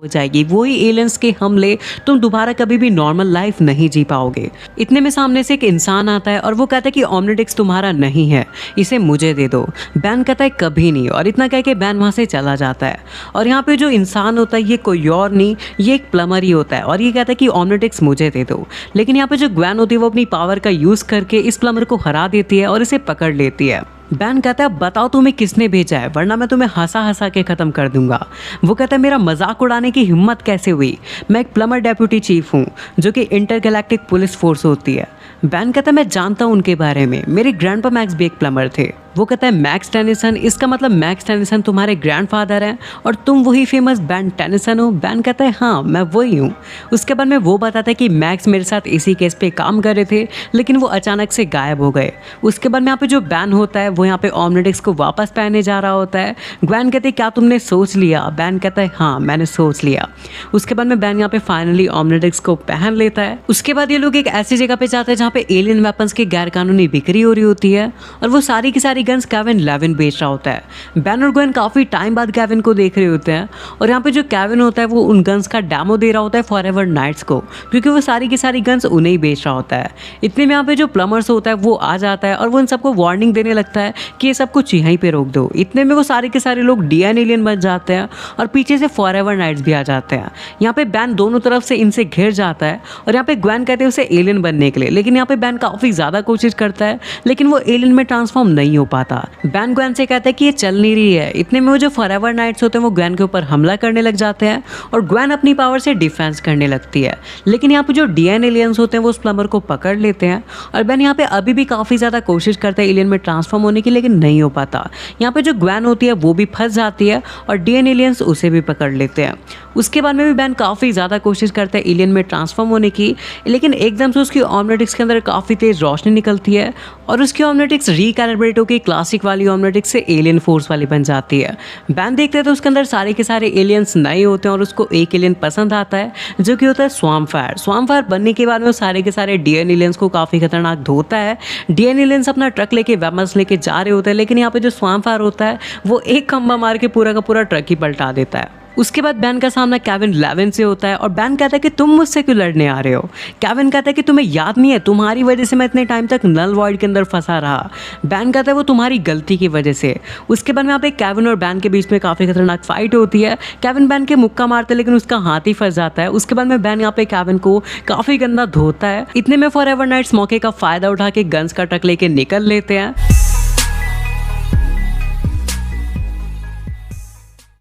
हो जाएगी, वही एलियंस के हमले, तुम दोबारा कभी भी नॉर्मल लाइफ नहीं जी पाओगे। इतने में सामने से एक इंसान आता है और वो कहता है कि ओमनिट्रिक्स तुम्हारा नहीं है, इसे मुझे दे दो। बैन कहता है कभी नहीं, और इतना कह के बैन वहाँ से चला जाता है। और यहाँ पे जो इंसान होता है ये कोई और नहीं, ये एक प्लम्बर ही होता है और ये कहता है कि ओमनिट्रिक्स मुझे दे दो। लेकिन यहाँ पे जो ग्वेन होती है वो अपनी पावर का यूज़ करके इस प्लम्बर को हरा देती है और इसे पकड़ लेती है। बैन कहता है बताओ तुम्हें किसने भेजा है, वरना मैं तुम्हें हंसा हंसा के ख़त्म कर दूंगा। वो कहता है मेरा मजाक उड़ाने की हिम्मत कैसे हुई, मैं एक प्लम्बर डेप्यूटी चीफ हूँ जो कि इंटरगैलेक्टिक पुलिस फोर्स होती है। बैन कहता है मैं जानता हूँ उनके बारे में, मेरे ग्रैंडपा मैक्स भी एक प्लम्बर थे। वो कहता है मैक्स टेनिसन, इसका मतलब मैक्स टेनिसन तुम्हारे ग्रैंडफादर हैं और तुम वही फेमस बैन टेनिसन हो। बैन कहता है हाँ मैं वही हूँ। उसके बाद में वो बताता है कि मैक्स मेरे साथ इसी केस पे काम कर रहे थे लेकिन वो अचानक से गायब हो गए। उसके बाद में यहाँ पे जो बैन होता है वो यहाँ पे ओमनिट्रिक्स को वापस पहनने जा रहा होता है। ग्वेन कहते क्या तुमने सोच लिया? बैन कहता है हाँ मैंने सोच लिया। उसके बाद में बैन यहाँ पे फाइनली ओमनिट्रिक्स को पहन लेता है। उसके बाद ये लोग एक ऐसी जगह पे जाते हैं जहाँ पे एलियन वेपन्स की गैरकानूनी बिक्री हो रही होती है और वो सारी की सारी गन्स केविन लेविन बेच रहा होता है। बैन और ग्वेन काफ़ी टाइम बाद केविन को देख रहे होते हैं और यहाँ पे जो केविन होता है वो उन गन्स का डेमो दे रहा होता है फॉरएवर नाइट्स को, क्योंकि वो सारी की सारी गन्स उन्हें ही बेच रहा होता है। इतने में यहाँ पे जो प्लम्बर्स होता है वो आ जाता है और वो इन सबको वार्निंग देने लगता है कि ये सब कुछ यहीं पे रोक दो। इतने में वो सारे के सारे लोग डीएन एलियन बन जाते हैं और पीछे से फॉरएवर नाइट्स भी आ जाते हैं। यहाँ पे बैन दोनों तरफ से इनसे घिर जाता है और यहाँ पे ग्वेन कहते हैं उसे एलियन बनने के लिए, लेकिन यहाँ पे बैन काफ़ी ज़्यादा कोशिश करता है लेकिन वो एलियन में ट्रांसफॉर्म नहीं हो पाता। बैन ग्वेन से कहता है कि ये चल नहीं रही है। इतने में वो जो फॉरएवर नाइट्स होते हैं वो ग्वेन के ऊपर हमला करने लग जाते हैं और ग्वेन अपनी पावर से डिफेंस करने लगती है। लेकिन यहाँ पे जो डीएन एलियंस होते हैं वो उस प्लम्बर को पकड़ लेते हैं और बैन यहाँ पे अभी भी काफ़ी ज़्यादा कोशिश करता है एलियन में ट्रांसफॉर्म होने की, लेकिन नहीं हो पाता। यहाँ पे जो ग्वेन होती है वो भी फंस जाती है और डीएन एलियंस उसे भी पकड़ लेते हैं। उसके बाद में भी बैन काफ़ी ज़्यादा कोशिश करता है एलियन में ट्रांसफॉर्म होने की, लेकिन एकदम से उसकी ओमनिट्रिक्स के अंदर काफ़ी तेज़ रोशनी निकलती है और उसकी ओमनिट्रिक्स रिकैलिब्रेट होकर क्लासिक वाली ओमनिट्रिक्स से एलियन फोर्स वाली बन जाती है। बैन देखते हैं तो उसके अंदर सारे के सारे एलियंस नए होते हैं और उसको एक एलियन पसंद आता है जो कि होता है स्वैम्प फायर। स्वैम्प फायर बनने के बाद में वो सारे के सारे डीएन एलियंस को काफ़ी खतरनाक धोता है। डीएन एलियंस अपना ट्रक लेके वेपन्स लेके जा रहे होते हैं, लेकिन यहाँ पे जो स्वैम्प फायर होता है वो एक खंबा मार के पूरा का पूरा ट्रक ही पलटा देता है। उसके बाद बैन का सामना केविन लेविन से होता है और बैन कहता है कि तुम मुझसे क्यों लड़ने आ रहे हो। केविन कहता है कि तुम्हें याद नहीं है, तुम्हारी वजह से मैं इतने टाइम तक नल वॉइड के अंदर फंसा रहा। बैन कहता है वो तुम्हारी गलती की वजह से। उसके बाद में यहाँ पे केविन और बैन के बीच में काफ़ी खतरनाक फाइट होती है। केविन बैन के मुक्का मारता है लेकिन उसका हाथ ही फंस जाता है। उसके बाद में बैन यहाँ पे केविन को काफ़ी गंदा धोता है। इतने में फॉरएवर नाइट्स मौके का फ़ायदा उठा के गन्स का ट्रक लेके निकल लेते हैं।